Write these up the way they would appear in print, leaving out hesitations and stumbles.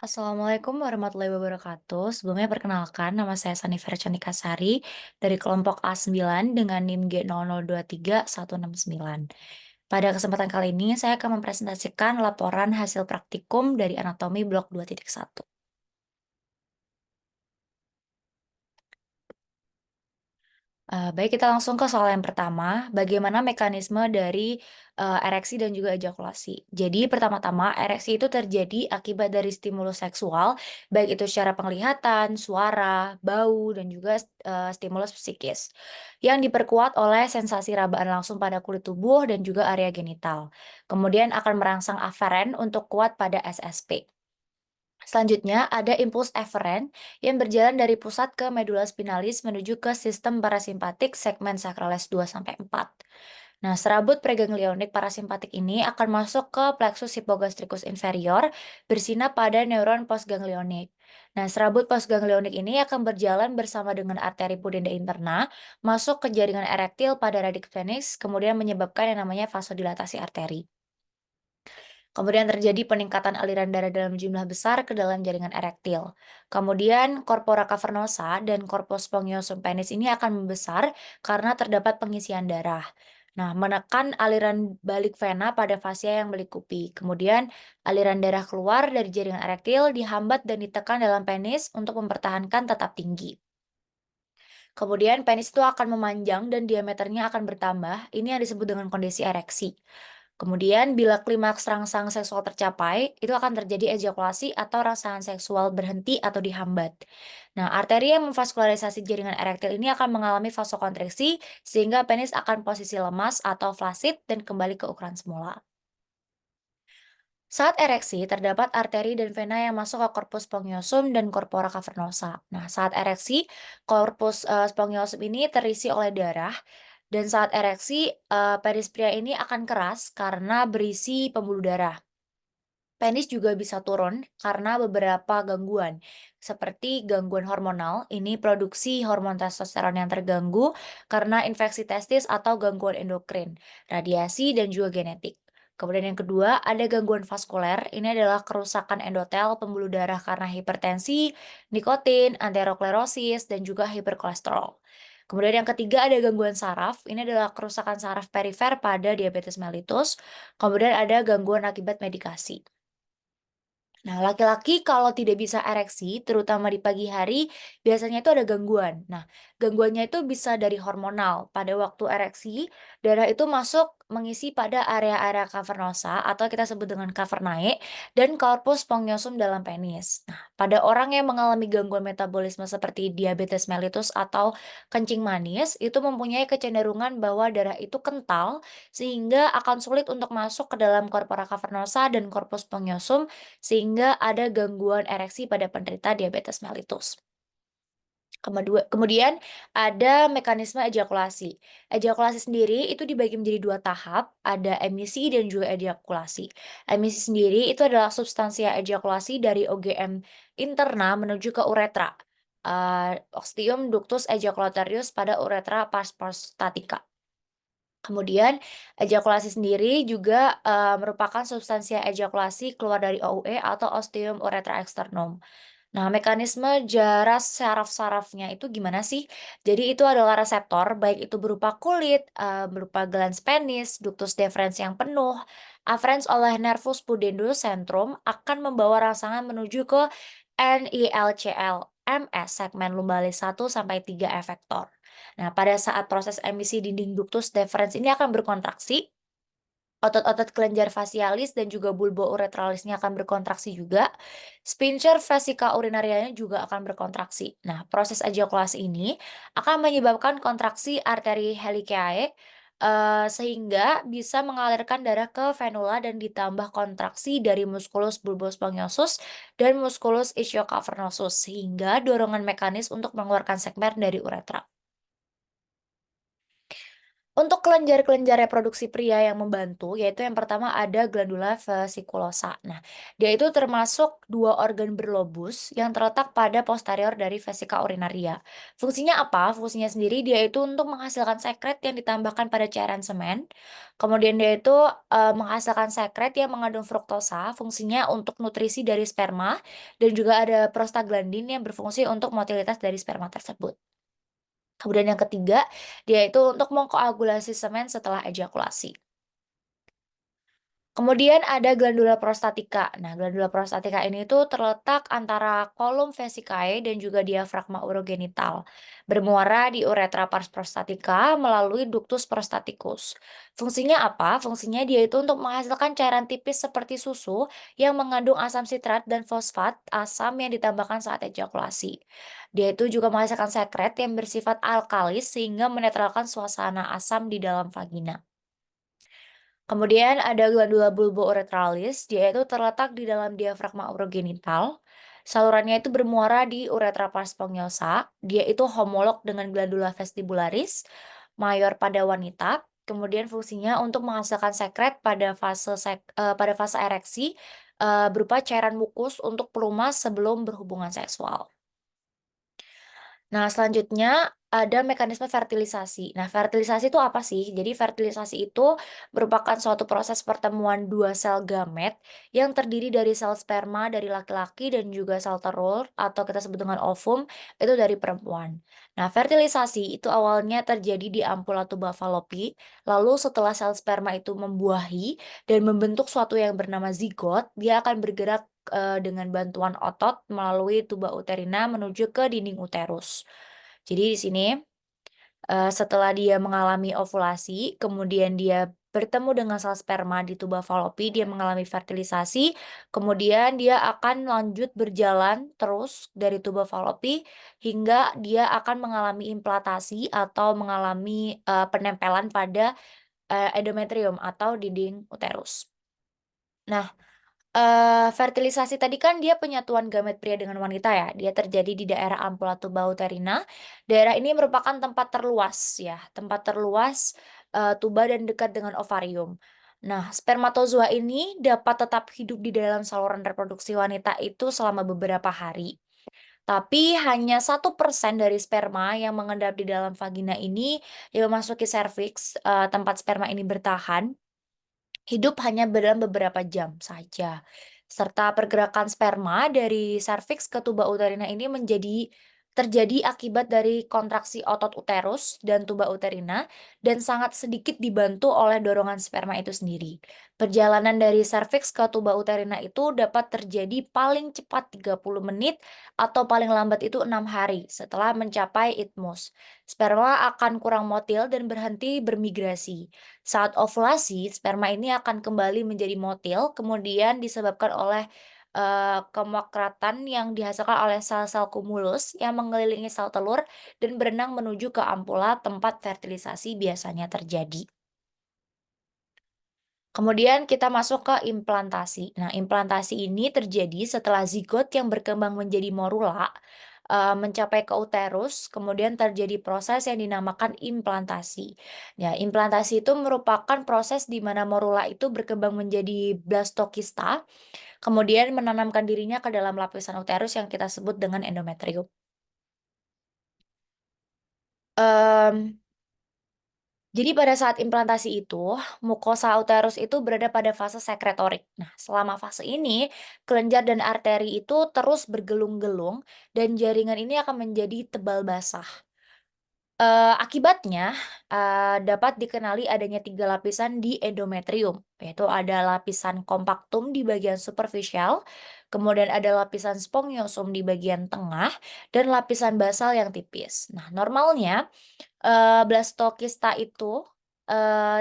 Assalamualaikum warahmatullahi wabarakatuh. Sebelumnya perkenalkan, nama saya Sanifera Nikasari dari kelompok A9 dengan NIM G0023 169. Pada kesempatan kali ini, saya akan mempresentasikan laporan hasil praktikum dari anatomi blok 2.1. Baik, kita langsung ke soal yang pertama, bagaimana mekanisme dari, ereksi dan juga ejakulasi. Jadi pertama-tama ereksi itu terjadi akibat dari stimulus seksual, baik itu secara penglihatan, suara, bau, dan juga, stimulus psikis, yang diperkuat oleh sensasi rabaan langsung pada kulit tubuh dan juga area genital. Kemudian akan merangsang aferen untuk kuat pada SSP. Selanjutnya, ada impuls eferen yang berjalan dari pusat ke medula spinalis menuju ke sistem parasimpatik segmen sakralis 2 sampai 4. Nah, serabut preganglionik parasimpatik ini akan masuk ke plexus hipogastricus inferior bersinap pada neuron postganglionik. Nah, serabut postganglionik ini akan berjalan bersama dengan arteri pudenda interna masuk ke jaringan erektil pada radix penis, kemudian menyebabkan yang namanya vasodilatasi arteri. Kemudian terjadi peningkatan aliran darah dalam jumlah besar ke dalam jaringan erektil. Kemudian corpora cavernosa dan corpus spongiosum penis ini akan membesar karena terdapat pengisian darah. Nah, menekan aliran balik vena pada fascia yang melingkupi. Kemudian aliran darah keluar dari jaringan erektil dihambat dan ditekan dalam penis untuk mempertahankan tetap tinggi. Kemudian penis itu akan memanjang dan diameternya akan bertambah. Ini yang disebut dengan kondisi ereksi. Kemudian bila klimaks rangsang seksual tercapai, itu akan terjadi ejakulasi atau rangsangan seksual berhenti atau dihambat. Nah, arteri yang memvaskularisasi jaringan erektil ini akan mengalami vasokonstriksi sehingga penis akan posisi lemas atau flasid dan kembali ke ukuran semula. Saat ereksi, terdapat arteri dan vena yang masuk ke corpus spongiosum dan corpora cavernosa. Nah, saat ereksi, corpus spongiosum ini terisi oleh darah, dan saat ereksi, penis pria ini akan keras karena berisi pembuluh darah. Penis juga bisa turun karena beberapa gangguan, seperti gangguan hormonal, ini produksi hormon testosteron yang terganggu karena infeksi testis atau gangguan endokrin, radiasi, dan juga genetik. Kemudian yang kedua, ada gangguan vaskuler, ini adalah kerusakan endotel pembuluh darah karena hipertensi, nikotin, aterosklerosis, dan juga hiperkolesterol. Kemudian yang ketiga ada gangguan saraf, ini adalah kerusakan saraf perifer pada diabetes mellitus. Kemudian ada gangguan akibat medikasi. Nah, laki-laki kalau tidak bisa ereksi, terutama di pagi hari, biasanya itu ada gangguan. Nah, gangguannya itu bisa dari hormonal. Pada waktu ereksi, darah itu masuk mengisi pada area-area cavernosa atau kita sebut dengan cavernae dan corpus spongiosum dalam penis. Nah, pada orang yang mengalami gangguan metabolisme seperti diabetes mellitus atau kencing manis, itu mempunyai kecenderungan bahwa darah itu kental sehingga akan sulit untuk masuk ke dalam corpora cavernosa dan corpus spongiosum sehingga ada gangguan ereksi pada penderita diabetes mellitus. Kemudian ada mekanisme ejakulasi. Ejakulasi sendiri itu dibagi menjadi dua tahap, ada emisi dan juga ejakulasi. Emisi sendiri itu adalah substansia ejakulasi dari OGM interna menuju ke uretra. Ostium ductus ejaculatorius pada uretra pars prostatica. Kemudian ejakulasi sendiri juga, merupakan substansia ejakulasi keluar dari OUE atau ostium urethra externum. Nah, mekanisme jaras saraf-sarafnya itu gimana sih? Jadi itu adalah reseptor, baik itu berupa kulit, berupa glans penis, ductus deferens yang penuh, afferents oleh nervus pudendus centrum akan membawa rangsangan menuju ke NILCL, MS, segmen lumbalis 1 sampai 3 efektor. Nah, pada saat proses emisi dinding ductus deferens ini akan berkontraksi, otot-otot kelenjar facialis dan juga bulbo-uretralisnya akan berkontraksi juga. Sphincter vesica urinarianya juga akan berkontraksi. Nah, proses ejakulasi ini akan menyebabkan kontraksi arteri heliceae, sehingga bisa mengalirkan darah ke venula dan ditambah kontraksi dari musculus bulbospongiosus dan musculus ischiocavernosus, sehingga dorongan mekanis untuk mengeluarkan segmen dari uretra. Untuk kelenjar-kelenjar reproduksi pria yang membantu, yaitu yang pertama ada glandula vesikulosa. Nah, dia itu termasuk dua organ berlobus yang terletak pada posterior dari vesika urinaria. Fungsinya apa? Fungsinya sendiri dia itu untuk menghasilkan sekret yang ditambahkan pada cairan semen. Kemudian dia itu menghasilkan sekret yang mengandung fruktosa, fungsinya untuk nutrisi dari sperma, dan juga ada prostaglandin yang berfungsi untuk motilitas dari sperma tersebut. Kemudian yang ketiga, dia itu untuk mengkoagulasi semen setelah ejakulasi. Kemudian ada glandula prostatika. Nah, glandula prostatika ini tuh terletak antara kolum vesicae dan juga diafragma urogenital. Bermuara di uretra pars prostatica melalui ductus prostaticus. Fungsinya apa? Fungsinya dia itu untuk menghasilkan cairan tipis seperti susu yang mengandung asam sitrat dan fosfat asam yang ditambahkan saat ejakulasi. Dia itu juga menghasilkan sekret yang bersifat alkalis sehingga menetralkan suasana asam di dalam vagina. Kemudian ada glandula bulbouretralis, dia itu terletak di dalam diafragma urogenital. Salurannya itu bermuara di uretra pars spongiosum. Dia itu homolog dengan glandula vestibularis, mayor pada wanita. Kemudian fungsinya untuk menghasilkan sekret pada fase ereksi berupa cairan mukus untuk pelumas sebelum berhubungan seksual. Nah, selanjutnya ada mekanisme fertilisasi. Nah, fertilisasi itu apa sih? Jadi, fertilisasi itu merupakan suatu proses pertemuan dua sel gamet yang terdiri dari sel sperma dari laki-laki dan juga sel telur atau kita sebut dengan ovum itu dari perempuan. Nah, fertilisasi itu awalnya terjadi di ampula tuba fallopi, lalu setelah sel sperma itu membuahi dan membentuk suatu yang bernama zigot, dia akan bergerak dengan bantuan otot melalui tuba uterina menuju ke dinding uterus. Jadi di sini, setelah dia mengalami ovulasi, kemudian dia bertemu dengan sel sperma di tuba fallopi, dia mengalami fertilisasi, kemudian dia akan lanjut berjalan terus dari tuba fallopi hingga dia akan mengalami implantasi atau mengalami, penempelan pada, endometrium atau dinding uterus. Nah, fertilisasi tadi kan dia penyatuan gamet pria dengan wanita ya, dia terjadi di daerah ampula tuba uterina. Daerah ini merupakan tempat terluas ya, tempat terluas, tuba dan dekat dengan ovarium. Nah, spermatozoa ini dapat tetap hidup di dalam saluran reproduksi wanita itu selama beberapa hari. Tapi hanya 1% dari sperma yang mengendap di dalam vagina ini yang memasuki serviks, tempat sperma ini bertahan. Hidup hanya dalam beberapa jam saja, serta pergerakan sperma dari serviks ke tuba uterina ini terjadi akibat dari kontraksi otot uterus dan tuba uterina dan sangat sedikit dibantu oleh dorongan sperma itu sendiri. Perjalanan dari serviks ke tuba uterina itu dapat terjadi paling cepat 30 menit atau paling lambat itu 6 hari setelah mencapai isthmus. Sperma akan kurang motil dan berhenti bermigrasi. Saat ovulasi, sperma ini akan kembali menjadi motil, kemudian disebabkan oleh kemukratan yang dihasilkan oleh sel-sel kumulus yang mengelilingi sel telur dan berenang menuju ke ampula tempat fertilisasi biasanya terjadi. Kemudian kita masuk ke implantasi. Nah, implantasi ini terjadi setelah zigot yang berkembang menjadi morula, mencapai ke uterus, kemudian terjadi proses yang dinamakan implantasi. Ya, implantasi itu merupakan proses di mana morula itu berkembang menjadi blastokista, kemudian menanamkan dirinya ke dalam lapisan uterus yang kita sebut dengan endometrium. Mmm Jadi pada saat implantasi itu, mukosa uterus itu berada pada fase sekretorik. Nah, selama fase ini, kelenjar dan arteri itu terus bergelung-gelung dan jaringan ini akan menjadi tebal basah. Akibatnya, dapat dikenali adanya 3 lapisan di endometrium, yaitu ada lapisan kompaktum di bagian superficial, kemudian ada lapisan spongiosum di bagian tengah, dan lapisan basal yang tipis. Nah, normalnya blastokista itu,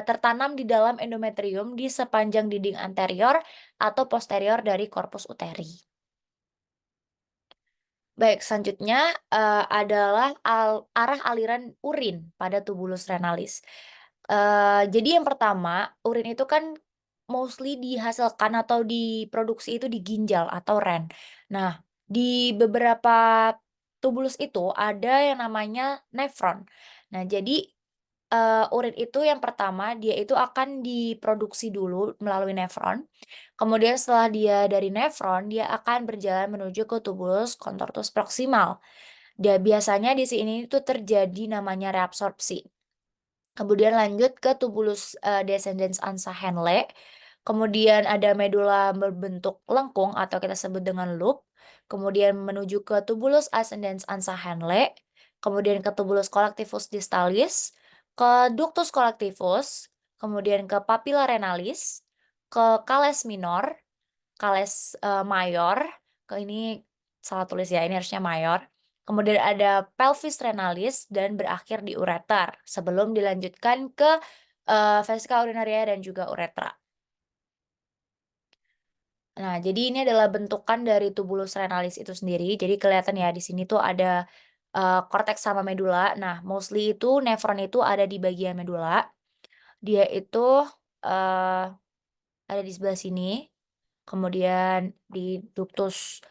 tertanam di dalam endometrium di sepanjang dinding anterior atau posterior dari korpus uteri. Baik, selanjutnya, adalah arah aliran urin pada tubulus renalis. Jadi yang pertama, urin itu kan mostly dihasilkan atau diproduksi itu di ginjal atau ren. Nah, di beberapa tubulus itu ada yang namanya nefron. Nah, jadi urin itu yang pertama dia itu akan diproduksi dulu melalui nefron, kemudian setelah dia dari nefron, dia akan berjalan menuju ke tubulus contortus proximal. Biasanya di sini itu terjadi namanya reabsorpsi. Kemudian lanjut ke tubulus, descendens ansa Henle, kemudian ada medula berbentuk lengkung atau kita sebut dengan loop, kemudian menuju ke tubulus ascendens ansa Henle, kemudian ke tubulus collectivus distalis, ke ductus collectivus, kemudian ke papilla renalis, ke cales minor, cales, mayor, ke ini salah tulis ya, ini harusnya mayor. Kemudian ada pelvis renalis dan berakhir di ureter sebelum dilanjutkan ke, vesika urinaria dan juga uretra. Nah, jadi ini adalah bentukan dari tubulus renalis itu sendiri. Jadi kelihatan ya di sini tuh ada, korteks sama medula. Nah, mostly itu nefron itu ada di bagian medula. Dia itu, eee, ada di sebelah sini. Kemudian di ductus,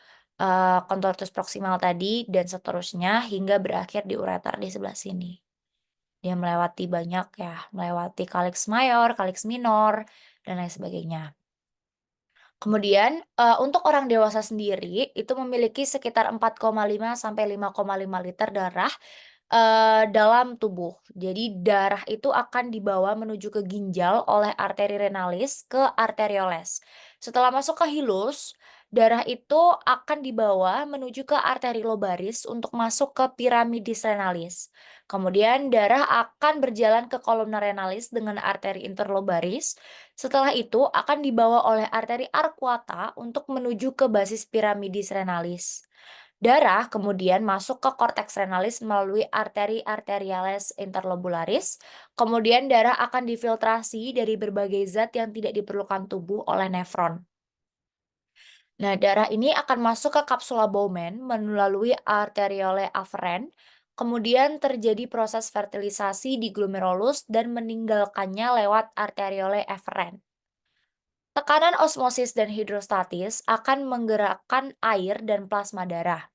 contortus proximal tadi dan seterusnya hingga berakhir di ureter di sebelah sini. Dia melewati banyak ya, melewati calyx mayor, calyx minor, dan lain sebagainya. Kemudian, untuk orang dewasa sendiri itu memiliki sekitar 4,5 sampai 5,5 liter darah dalam tubuh. Jadi darah itu akan dibawa menuju ke ginjal oleh arteri renalis ke arterioles. Setelah masuk ke hilus, darah itu akan dibawa menuju ke arteri lobaris untuk masuk ke piramidis renalis. Kemudian darah akan berjalan ke kolumna renalis dengan arteri interlobaris. Setelah itu akan dibawa oleh arteri arcuata untuk menuju ke basis piramidis renalis. Darah kemudian masuk ke korteks renalis melalui arteri arteriales interlobularis. Kemudian darah akan difiltrasi dari berbagai zat yang tidak diperlukan tubuh oleh nefron. Nah, darah ini akan masuk ke kapsula Bowman melalui arteriole afferent. Kemudian terjadi proses fertilisasi di glomerulus dan meninggalkannya lewat arteriole efferent. Tekanan osmosis dan hidrostatis akan menggerakkan air dan plasma darah.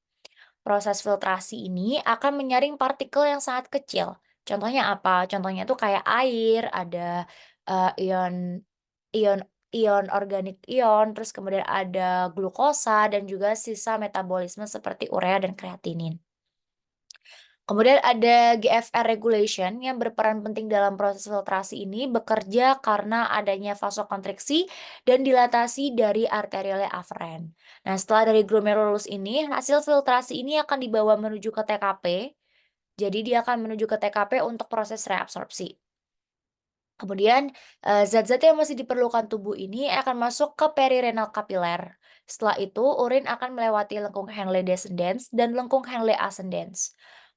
Proses filtrasi ini akan menyaring partikel yang sangat kecil. Contohnya apa? Contohnya tuh kayak air, ada ion ion ion organik ion, terus kemudian ada glukosa dan juga sisa metabolisme seperti urea dan kreatinin. Kemudian ada GFR regulation yang berperan penting dalam proses filtrasi ini bekerja karena adanya vasokonstriksi dan dilatasi dari arteriole afferent. Nah, setelah dari glomerulus ini, hasil filtrasi ini akan dibawa menuju ke TKP. Jadi dia akan menuju ke TKP untuk proses reabsorpsi. Kemudian, zat-zat yang masih diperlukan tubuh ini akan masuk ke perirenal kapiler. Setelah itu, urin akan melewati lengkung Henle descendens dan lengkung Henle ascendens.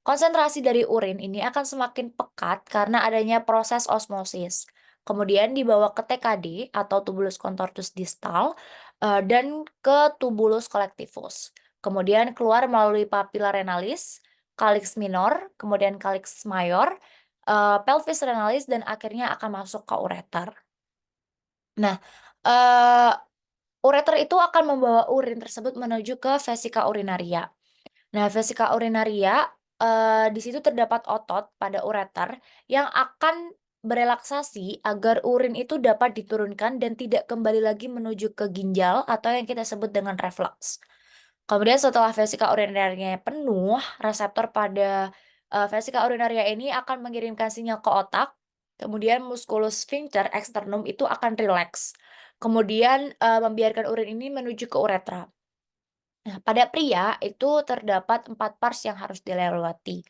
Konsentrasi dari urin ini akan semakin pekat karena adanya proses osmosis. Kemudian dibawa ke TKD atau tubulus contortus distal dan ke tubulus collectivus. Kemudian keluar melalui papilla renalis, calyx minor, kemudian calyx mayor, pelvis renalis dan akhirnya akan masuk ke ureter. Nah, eee, ureter itu akan membawa urin tersebut menuju ke vesika urinaria. Nah, vesika urinaria, di situ terdapat otot pada ureter yang akan berelaksasi agar urin itu dapat diturunkan dan tidak kembali lagi menuju ke ginjal atau yang kita sebut dengan reflux. Kemudian setelah vesika urinarianya penuh, reseptor pada, vesika urinaria ini akan mengirimkan sinyal ke otak, kemudian musculus sphincter externum itu akan rileks. Kemudian, membiarkan urin ini menuju ke uretra. Nah, pada pria itu terdapat 4 pars yang harus dilewati.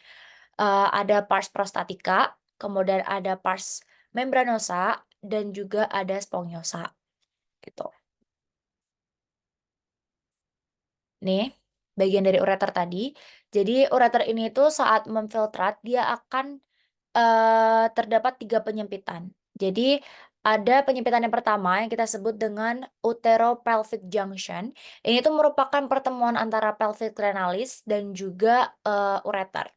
Ada pars prostatica, kemudian ada pars membranosa, dan juga ada spongiosa, gitu. Nih, bagian dari ureter tadi. Jadi ureter ini tuh saat memfiltrat dia akan, terdapat 3 penyempitan. Jadi ada penyempitan yang pertama yang kita sebut dengan uteropelvic junction. Ini tuh merupakan pertemuan antara pelvic renalis dan juga, ureter.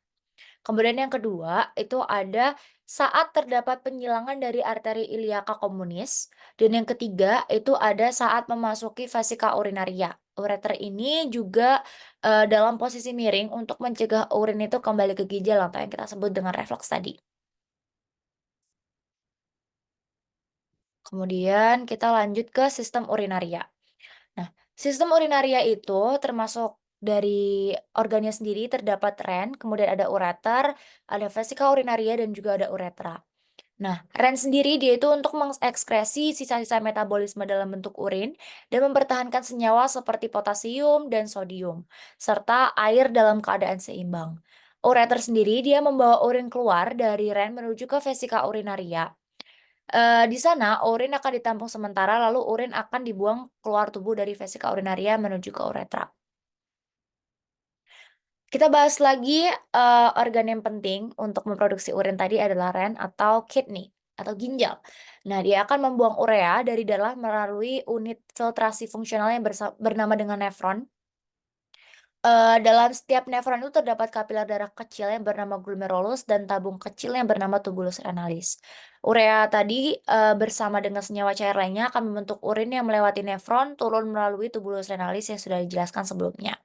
Kemudian yang kedua, itu ada saat terdapat penyilangan dari arteri iliaka communis, dan yang ketiga itu ada saat memasuki vesika urinaria. Ureter ini juga, dalam posisi miring untuk mencegah urin itu kembali ke ginjal atau yang kita sebut dengan reflux tadi. Kemudian kita lanjut ke sistem urinaria. Nah, sistem urinaria itu termasuk dari organnya sendiri terdapat ren, kemudian ada ureter, ada vesika urinaria dan juga ada uretra. Nah, ren sendiri dia itu untuk mengekskresi sisa-sisa metabolisme dalam bentuk urin dan mempertahankan senyawa seperti potasium dan sodium, serta air dalam keadaan seimbang. Ureter sendiri dia membawa urin keluar dari ren menuju ke vesika urinaria. Di sana urin akan ditampung sementara lalu urin akan dibuang keluar tubuh dari vesika urinaria menuju ke uretra. Kita bahas lagi, organ yang penting untuk memproduksi urin tadi adalah ren atau kidney atau ginjal. Nah, dia akan membuang urea dari darah melalui unit filtrasi fungsional yang bernama dengan nefron. Dalam setiap nefron itu terdapat kapiler darah kecil yang bernama glomerulus dan tabung kecil yang bernama tubulus renalis. Urea tadi, bersama dengan senyawa cair lainnya akan membentuk urin yang melewati nefron turun melalui tubulus renalis yang sudah dijelaskan sebelumnya.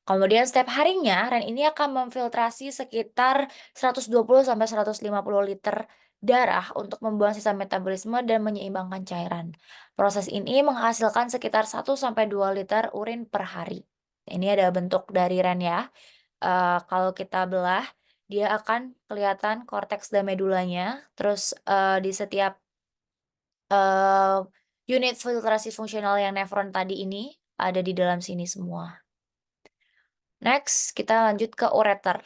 Kemudian setiap harinya, ren ini akan memfiltrasi sekitar 120 sampai 150 liter darah untuk membuang sisa metabolisme dan menyeimbangkan cairan. Proses ini menghasilkan sekitar 1 sampai 2 liter urin per hari. Ini ada bentuk dari ren ya. Kalau kita belah, dia akan kelihatan korteks dan medulanya. Terus di setiap eh, unit filtrasi fungsional yang nefron tadi ini ada di dalam sini semua. Next, kita lanjut ke ureter.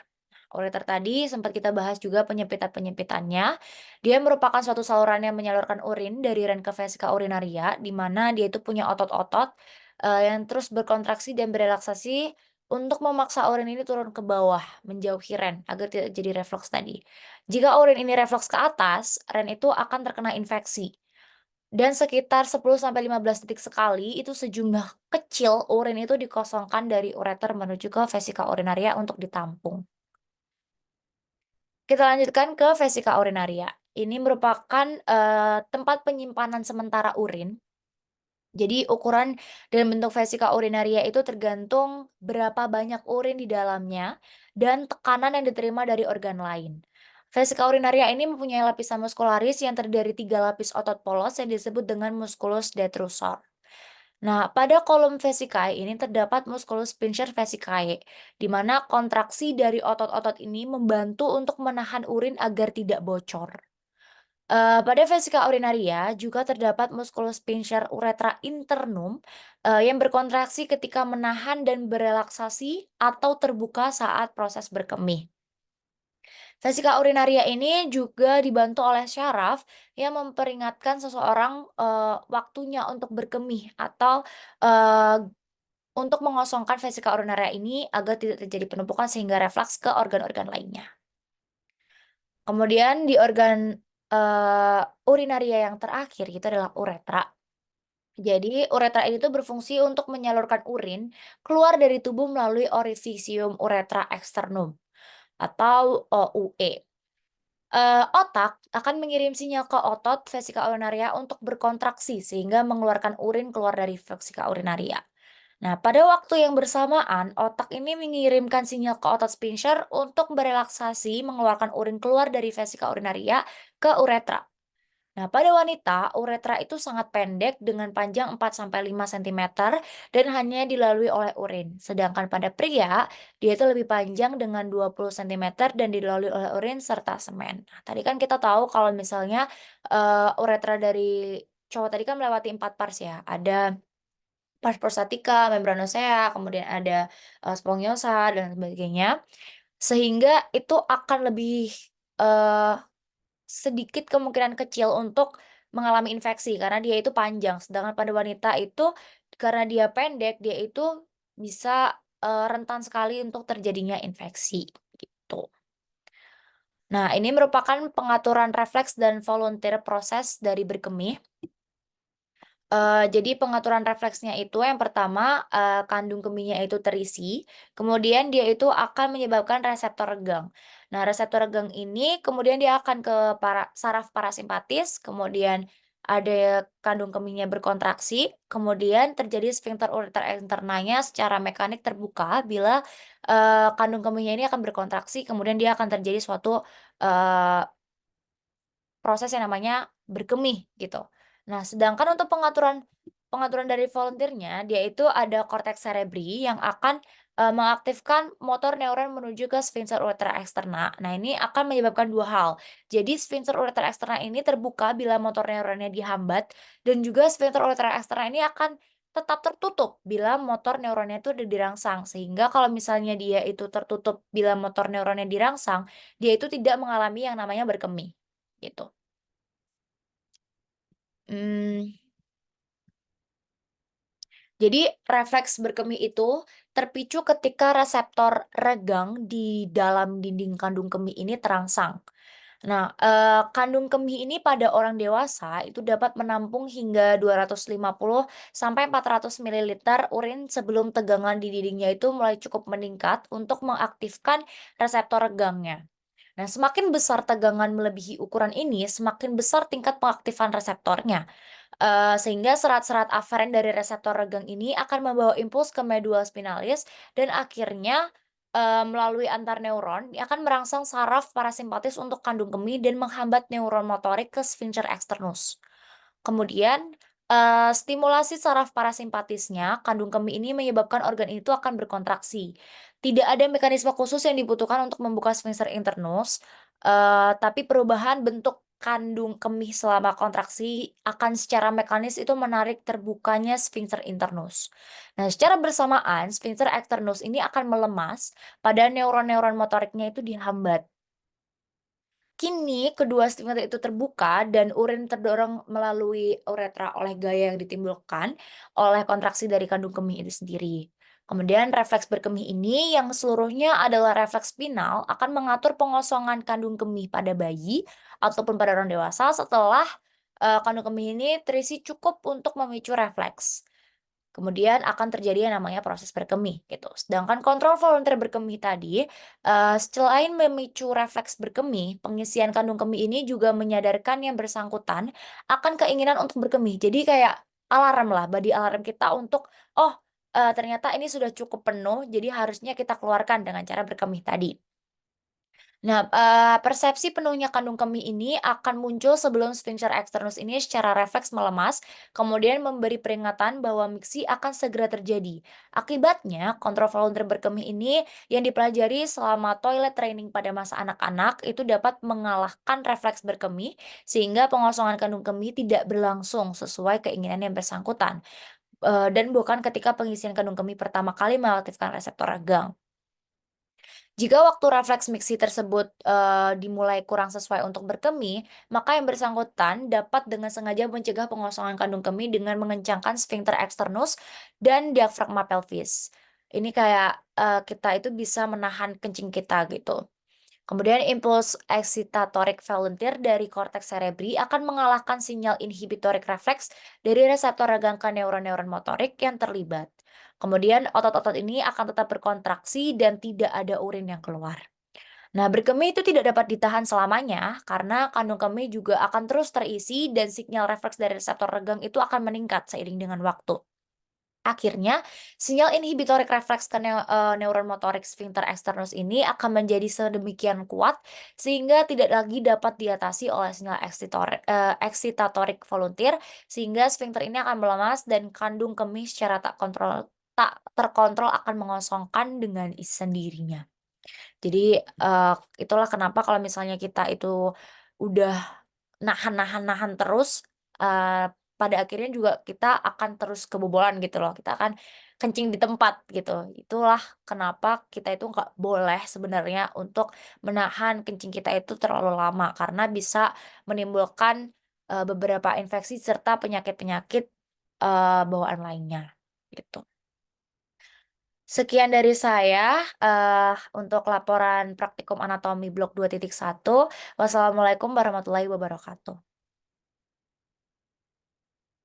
Ureter tadi sempat kita bahas juga penyempitan-penyempitannya. Dia merupakan suatu saluran yang menyalurkan urin dari ren ke vesika urinaria, di mana dia itu punya otot-otot yang terus berkontraksi dan berelaksasi untuk memaksa urin ini turun ke bawah, menjauhi ren, agar tidak jadi refluks tadi. Jika urin ini refluks ke atas, ren itu akan terkena infeksi. Dan sekitar 10 sampai 15 detik sekali, itu sejumlah kecil urin itu dikosongkan dari ureter menuju ke vesika urinaria untuk ditampung. Kita lanjutkan ke vesika urinaria. Ini merupakan, tempat penyimpanan sementara urin. Jadi ukuran dan bentuk vesika urinaria itu tergantung berapa banyak urin di dalamnya dan tekanan yang diterima dari organ lain. Vesika urinaria ini mempunyai lapisan muskularis yang terdiri dari 3 lapis otot polos yang disebut dengan musculus detrusor. Nah, pada kolom vesikae ini terdapat musculus pincer vesicae, di mana kontraksi dari otot-otot ini membantu untuk menahan urin agar tidak bocor. Pada vesika urinaria juga terdapat musculus pincer uretra internum, yang berkontraksi ketika menahan dan berelaksasi atau terbuka saat proses berkemih. Vesika urinaria ini juga dibantu oleh syaraf yang memperingatkan seseorang, waktunya untuk berkemih atau, eee, untuk mengosongkan vesika urinaria ini agar tidak terjadi penumpukan sehingga refleks ke organ-organ lainnya. Kemudian di organ, urinaria yang terakhir itu adalah uretra. Jadi uretra ini tuh berfungsi untuk menyalurkan urin keluar dari tubuh melalui orifisium uretra externum atau OUE. Otak akan mengirim sinyal ke otot vesika urinaria untuk berkontraksi sehingga mengeluarkan urin keluar dari vesika urinaria. Nah, pada waktu yang bersamaan, otak ini mengirimkan sinyal ke otot sphincter untuk berelaksasi mengeluarkan urin keluar dari vesika urinaria ke uretra. Nah, pada wanita, uretra itu sangat pendek dengan panjang 4 sampai 5 cm dan hanya dilalui oleh urin. Sedangkan pada pria, dia itu lebih panjang dengan 20 cm dan dilalui oleh urin serta semen. Nah, tadi kan kita tahu kalau misalnya uretra dari cowok tadi kan melewati 4 pars ya. Ada pars prostatica, membranosea, kemudian ada spongiosa dan sebagainya. Sehingga itu akan lebih eh, sedikit kemungkinan kecil untuk mengalami infeksi karena dia itu panjang, sedangkan pada wanita itu karena dia pendek, dia itu bisa, rentan sekali untuk terjadinya infeksi, gitu. Nah, ini merupakan pengaturan refleks dan volunteer proses dari berkemih. Jadi pengaturan refleksnya itu yang pertama, kandung kemihnya itu terisi, kemudian dia itu akan menyebabkan reseptor regang. Nah, reseptor regang ini kemudian dia akan ke saraf parasimpatis, kemudian ada kandung kemihnya berkontraksi, kemudian terjadi sphincter ureter internanya secara mekanik terbuka bila, kandung kemihnya ini akan berkontraksi, kemudian dia akan terjadi suatu, eee, proses yang namanya berkemih, gitu. Nah, sedangkan untuk pengaturan pengaturan dari volunteer-nya, dia itu ada korteks cerebri yang akan, mengaktifkan motor neuron menuju ke sphincter ureter eksterna. Nah, ini akan menyebabkan 2 hal. Jadi sphincter ureter eksterna ini terbuka bila motor neuronnya dihambat, dan juga sphincter ureter eksterna ini akan tetap tertutup bila motor neuronnya itu udah dirangsang. Sehingga kalau misalnya dia itu tertutup bila motor neuronnya dirangsang, dia itu tidak mengalami yang namanya berkemih, gitu. Mmm. Jadi refleks berkemih itu terpicu ketika reseptor regang di dalam dinding kandung kemih ini terangsang. Nah, kandung kemih ini pada orang dewasa itu dapat menampung hingga 250 sampai 400 mililiter urin sebelum tegangan di dindingnya itu mulai cukup meningkat untuk mengaktifkan reseptor regangnya. Nah, semakin besar tegangan melebihi ukuran ini, semakin besar tingkat pengaktifan reseptornya. Sehingga serat-serat aferen dari reseptor regang ini akan membawa impuls ke medula spinalis dan akhirnya, melalui antar neuron akan merangsang saraf parasimpatis untuk kandung kemih dan menghambat neuron motorik ke sphincter externus. Kemudian, stimulasi saraf parasimpatisnya, kandung kemih ini menyebabkan organ itu akan berkontraksi. Tidak ada mekanisme khusus yang dibutuhkan untuk membuka sphincter internus, tapi perubahan bentuk kandung kemih selama kontraksi akan secara mekanis itu menarik terbukanya sphincter internus. Nah, secara bersamaan sphincter externus ini akan melemas pada neuron-neuron motoriknya itu dihambat. Kini, kedua stigma itu terbuka dan urin terdorong melalui uretra oleh gaya yang ditimbulkan oleh kontraksi dari kandung kemih itu sendiri. Kemudian refleks berkemih ini yang seluruhnya adalah refleks spinal akan mengatur pengosongan kandung kemih pada bayi ataupun pada orang dewasa setelah kandung kemih ini terisi cukup untuk memicu refleks. Kemudian akan terjadi yang namanya proses berkemih gitu. Sedangkan kontrol volunteer berkemih tadi, selain memicu refleks berkemih, pengisian kandung kemih ini juga menyadarkan yang bersangkutan akan keinginan untuk berkemih. Jadi kayak alarm lah, body alarm kita untuk, "Oh, ternyata ini sudah cukup penuh, jadi harusnya kita keluarkan dengan cara berkemih tadi." Nah, persepsi penuhnya kandung kemih ini akan muncul sebelum sphincter externus ini secara refleks melemas, kemudian memberi peringatan bahwa miksi akan segera terjadi. Akibatnya, kontrol volunteer berkemih ini yang dipelajari selama toilet training pada masa anak-anak itu dapat mengalahkan refleks berkemih, sehingga pengosongan kandung kemih tidak berlangsung sesuai keinginan yang bersangkutan, dan bukan ketika pengisian kandung kemih pertama kali mengaktifkan reseptor regang. Jika waktu refleks miksi tersebut, dimulai kurang sesuai untuk berkemih, maka yang bersangkutan dapat dengan sengaja mencegah pengosongan kandung kemih dengan mengencangkan sphincter externus dan diafragma pelvis. Ini kayak, kita itu bisa menahan kencing kita gitu. Kemudian impuls excitatorik volunteer dari korteks cerebri akan mengalahkan sinyal inhibitorik refleks dari reseptor regang ke neuron-neuron motorik yang terlibat. Kemudian otot-otot ini akan tetap berkontraksi dan tidak ada urin yang keluar. Nah, berkemih itu tidak dapat ditahan selamanya karena kandung kemih juga akan terus terisi dan sinyal refleks dari reseptor regang itu akan meningkat seiring dengan waktu. Akhirnya, sinyal inhibitorik refleks ke neuron motorik sphincter externus ini akan menjadi sedemikian kuat sehingga tidak lagi dapat diatasi oleh sinyal excitatorik volunteer sehingga sphincter ini akan melemas dan kandung kemih secara tak terkontrol akan mengosongkan dengan sendirinya. Jadi, itulah kenapa kalau misalnya kita itu udah nahan terus, pada akhirnya juga kita akan terus kebobolan gitu loh, kita akan kencing di tempat gitu. Itulah kenapa kita itu nggak boleh sebenarnya untuk menahan kencing kita itu terlalu lama, karena bisa menimbulkan, beberapa infeksi serta penyakit-penyakit, bawaan lainnya, gitu. Sekian dari saya, untuk laporan praktikum anatomi blok 2.1. Wassalamualaikum warahmatullahi wabarakatuh.